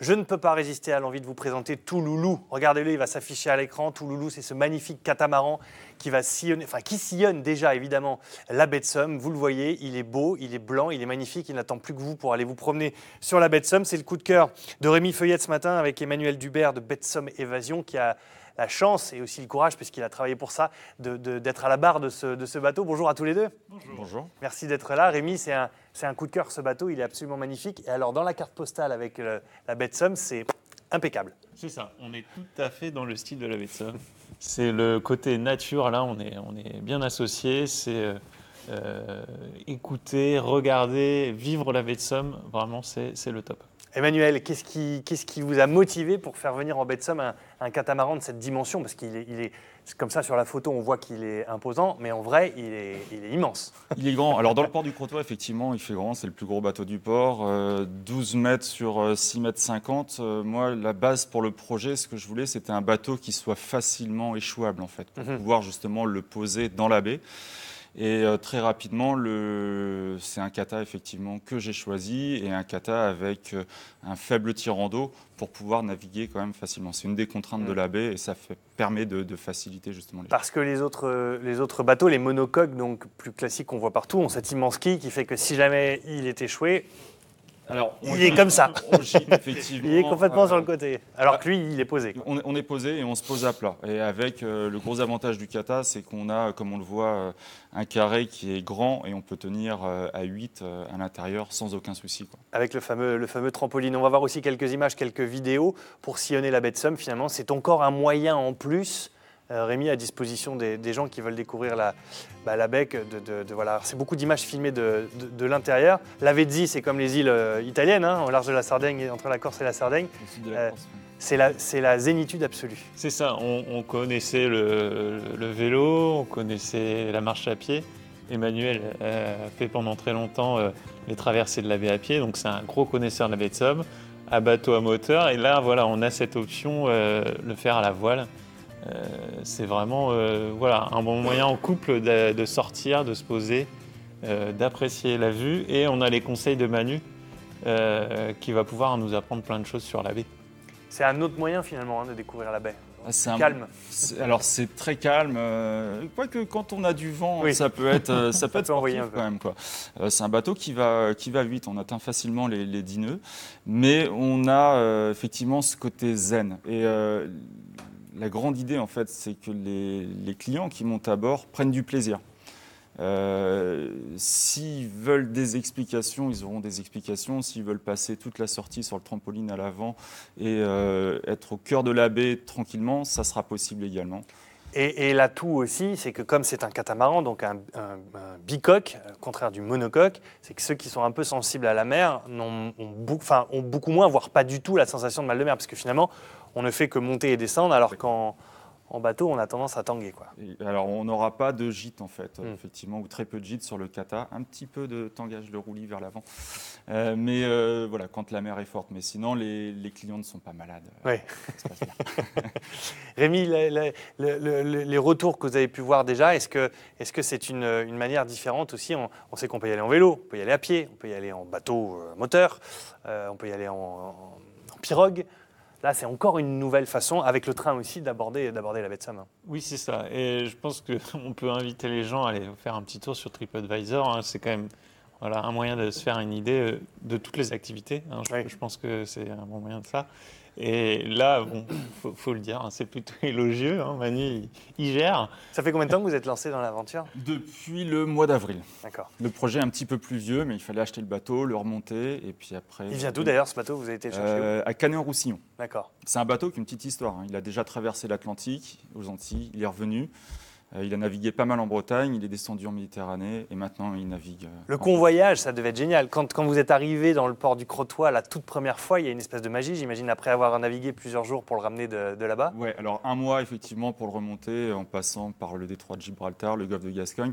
Je ne peux pas résister à l'envie de vous présenter Touloulou. Regardez-le, il va s'afficher à l'écran. Touloulou, c'est ce magnifique catamaran qui va sillonner, enfin qui sillonne déjà évidemment la baie de Somme. Vous le voyez, il est beau, il est blanc, il est magnifique. Il n'attend plus que vous pour aller vous promener sur la baie de Somme. C'est le coup de cœur de Rémi Feuillette ce matin avec Emmanuel Dubert de Baie de Somme Évasion qui a la chance et aussi le courage, puisqu'il a travaillé pour ça, d'être à la barre de ce bateau. Bonjour à tous les deux. Bonjour. Merci d'être là. Rémi, c'est un coup de cœur ce bateau, il est absolument magnifique. Et alors dans la carte postale avec la baie de Somme, c'est impeccable. C'est ça, on est tout à fait dans le style de la baie de Somme. C'est le côté nature, là, on est bien associés. C'est écouter, regarder, vivre la baie de Somme, vraiment, c'est le top. Emmanuel, qu'est-ce qui vous a motivé pour faire venir en baie de Somme un catamaran de cette dimension? Parce qu'il est comme ça sur la photo, on voit qu'il est imposant, mais en vrai, il est immense. Il est grand. Alors dans le port du Crotoy, effectivement, il fait grand. C'est le plus gros bateau du port. 12 mètres sur 6 mètres 50. Moi, la base pour le projet, ce que je voulais, c'était un bateau qui soit facilement échouable, en fait, pour pouvoir justement le poser dans la baie. Et très rapidement, c'est un kata effectivement que j'ai choisi et un kata avec un faible tirant d'eau pour pouvoir naviguer quand même facilement. C'est une des contraintes de la baie et ça permet de faciliter justement les choses. Parce que les autres bateaux, les monocoques donc plus classiques qu'on voit partout, ont cet immense quille qui fait que si jamais il est échoué, alors, il est comme ça. Effectivement, il est complètement sur le côté. Alors que lui, il est posé. On est posé et on se pose à plat. Et avec le gros avantage du kata, c'est qu'on a, comme on le voit, un carré qui est grand et on peut tenir à 8 à l'intérieur sans aucun souci, quoi. Avec le fameux trampoline. On va voir aussi quelques images, quelques vidéos pour sillonner la baie de Somme. Finalement, c'est encore un moyen en plus, Rémi, à disposition des gens qui veulent découvrir la baie. Voilà. C'est beaucoup d'images filmées de l'intérieur. La Vezzi, c'est comme les îles italiennes, hein, au large de la Sardaigne, entre la Corse et la Sardaigne. Au sud de la Corse. C'est la zénitude absolue. C'est ça, on connaissait le vélo, on connaissait la marche à pied. Emmanuel a fait pendant très longtemps les traversées de la baie à pied, donc c'est un gros connaisseur de la baie de Somme, à bateau à moteur. Et là, voilà, on a cette option, le faire à la voile. C'est vraiment un bon moyen en couple de sortir, de se poser, d'apprécier la vue. Et on a les conseils de Manu qui va pouvoir nous apprendre plein de choses sur la baie. C'est un autre moyen finalement de découvrir la baie. C'est calme. Alors c'est très calme. Quoique quand on a du vent, oui. ça peut être sportif quand même, quoi. C'est un bateau qui va vite. On atteint facilement les 10 nœuds, mais on a effectivement ce côté zen. Et la grande idée en fait, c'est que les clients qui montent à bord prennent du plaisir. S'ils veulent des explications, ils auront des explications. S'ils veulent passer toute la sortie sur le trampoline à l'avant et être au cœur de la baie tranquillement, ça sera possible également. Et l'atout aussi, c'est que comme c'est un catamaran, donc un bicoque, au contraire du monocoque, c'est que ceux qui sont un peu sensibles à la mer ont beaucoup moins, voire pas du tout, la sensation de mal de mer, parce que finalement, on ne fait que monter et descendre, alors qu'en bateau, on a tendance à tanguer, quoi. Alors, on n'aura pas de gîte, en fait, effectivement, ou très peu de gîte sur le kata. Un petit peu de tangage de roulis vers l'avant. Mais voilà, quand la mer est forte. Mais sinon, les clients ne sont pas malades. Oui. Ça se passe bien. Rémi, les retours que vous avez pu voir déjà, est-ce que c'est une manière différente aussi? On sait qu'on peut y aller en vélo, on peut y aller à pied, on peut y aller en bateau moteur, on peut y aller en pirogue. Là, c'est encore une nouvelle façon, avec le train aussi, d'aborder la baie de Somme. Oui, c'est ça. Et je pense qu'on peut inviter les gens à aller faire un petit tour sur TripAdvisor. Hein. C'est quand même un moyen de se faire une idée de toutes les activités. Hein. Je pense que c'est un bon moyen de ça. Et là, bon, faut le dire, hein, c'est plutôt élogieux. Hein. Manu, il gère. Ça fait combien de temps que vous êtes lancé dans l'aventure? Depuis le mois d'avril. D'accord. Le projet est un petit peu plus vieux, mais il fallait acheter le bateau, le remonter, et puis après... Il vient d'où d'ailleurs ce bateau? Vous avez été le chercher où? À Canet-en-Roussillon. D'accord. C'est un bateau qui a une petite histoire. Hein. Il a déjà traversé l'Atlantique aux Antilles, il est revenu. Il a navigué pas mal en Bretagne, il est descendu en Méditerranée et maintenant il navigue. Le convoyage, ça devait être génial. Quand vous êtes arrivé dans le port du Crotoy la toute première fois, il y a une espèce de magie, j'imagine, après avoir navigué plusieurs jours pour le ramener de là-bas. Oui, alors un mois effectivement pour le remonter en passant par le détroit de Gibraltar, le golfe de Gascogne.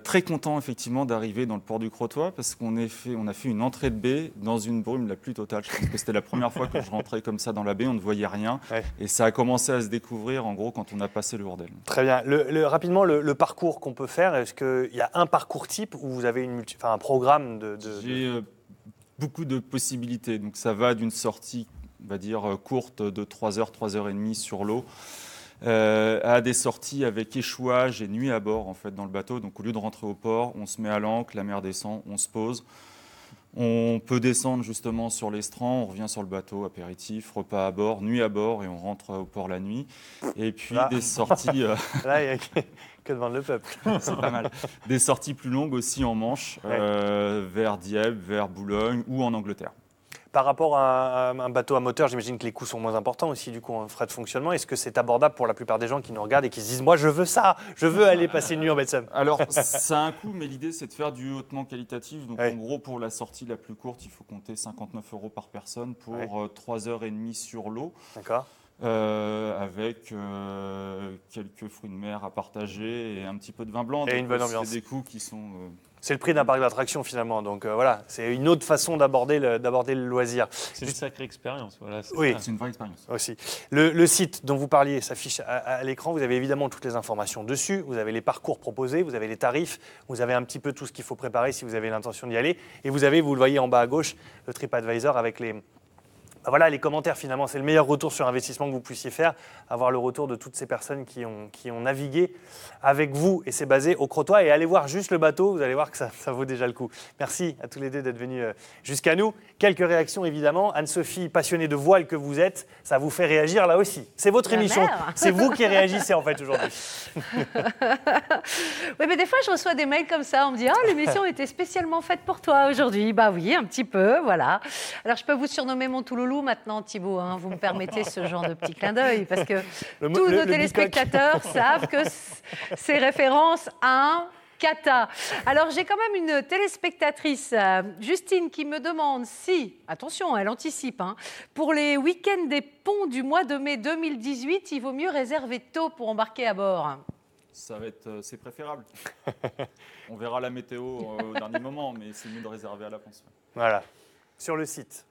Très content effectivement d'arriver dans le port du Crotoy parce qu'on a fait une entrée de baie dans une brume la plus totale. Je pense que c'était la première fois que je rentrais comme ça dans la baie, on ne voyait rien. Ouais. Et ça a commencé à se découvrir en gros quand on a passé le bordel. Très bien. Rapidement, le parcours qu'on peut faire, est-ce qu'il y a un parcours type ou vous avez un programme J'ai beaucoup de possibilités. Donc ça va d'une sortie on va dire, courtes de 3 heures, 3 heures et demie sur l'eau, à des sorties avec échouage et nuit à bord en fait, dans le bateau. Donc au lieu de rentrer au port, on se met à l'ancre, la mer descend, on se pose. On peut descendre justement sur l'estran, on revient sur le bateau, apéritif, repas à bord, nuit à bord et on rentre au port la nuit. Et puis Là. des sorties... Là, il n'y a que devant le peuple. c'est pas mal. Des sorties plus longues aussi en Manche, vers Dieppe, vers Boulogne ou en Angleterre. Par rapport à un bateau à moteur, j'imagine que les coûts sont moins importants aussi, du coup, en frais de fonctionnement. Est-ce que c'est abordable pour la plupart des gens qui nous regardent et qui se disent « Moi, je veux ça, je veux aller passer une nuit en baie de Somme ». Alors, ça a un coût, mais l'idée, c'est de faire du hautement qualitatif. Donc, Ouais. en gros, pour la sortie la plus courte, il faut compter 59 € par personne pour Ouais. 3 heures et demie sur l'eau, D'accord. avec quelques fruits de mer à partager et un petit peu de vin blanc. Et Donc, une bonne ambiance. C'est des coûts qui sont... C'est le prix d'un parc d'attractions, finalement. Donc, voilà, c'est une autre façon d'aborder le loisir. C'est une sacrée expérience. Voilà, Oui. ça. C'est une vraie expérience. Aussi. Le site dont vous parliez s'affiche à l'écran. Vous avez évidemment toutes les informations dessus. Vous avez les parcours proposés, vous avez les tarifs, vous avez un petit peu tout ce qu'il faut préparer si vous avez l'intention d'y aller. Et vous avez, vous le voyez en bas à gauche, le TripAdvisor avec les commentaires. Finalement, c'est le meilleur retour sur investissement que vous puissiez faire, avoir le retour de toutes ces personnes qui ont navigué avec vous. Et c'est basé au Crotoy. Et allez voir juste le bateau, vous allez voir que ça vaut déjà le coup. Merci à tous les deux d'être venus jusqu'à nous. Quelques réactions, évidemment. Anne-Sophie, passionnée de voile que vous êtes, ça vous fait réagir là aussi. C'est votre La émission. mer. C'est vous qui réagissez en fait aujourd'hui. Oui, mais des fois, je reçois des mails comme ça. On me dit « Ah, l'émission était spécialement faite pour toi aujourd'hui. » Bah oui, un petit peu, voilà. Alors, je peux vous surnommer mon touloulou maintenant, Thibaut. Hein, vous me permettez ce genre de petit clin d'œil parce que tous nos le téléspectateurs savent que c'est référence à un cata. Alors, j'ai quand même une téléspectatrice, Justine, qui me demande si, attention, elle anticipe, hein, pour les week-ends des ponts du mois de mai 2018, il vaut mieux réserver tôt pour embarquer à bord. Ça va être, c'est préférable. On verra la météo au dernier moment, mais c'est mieux de réserver à l'avance. Voilà. Sur le site.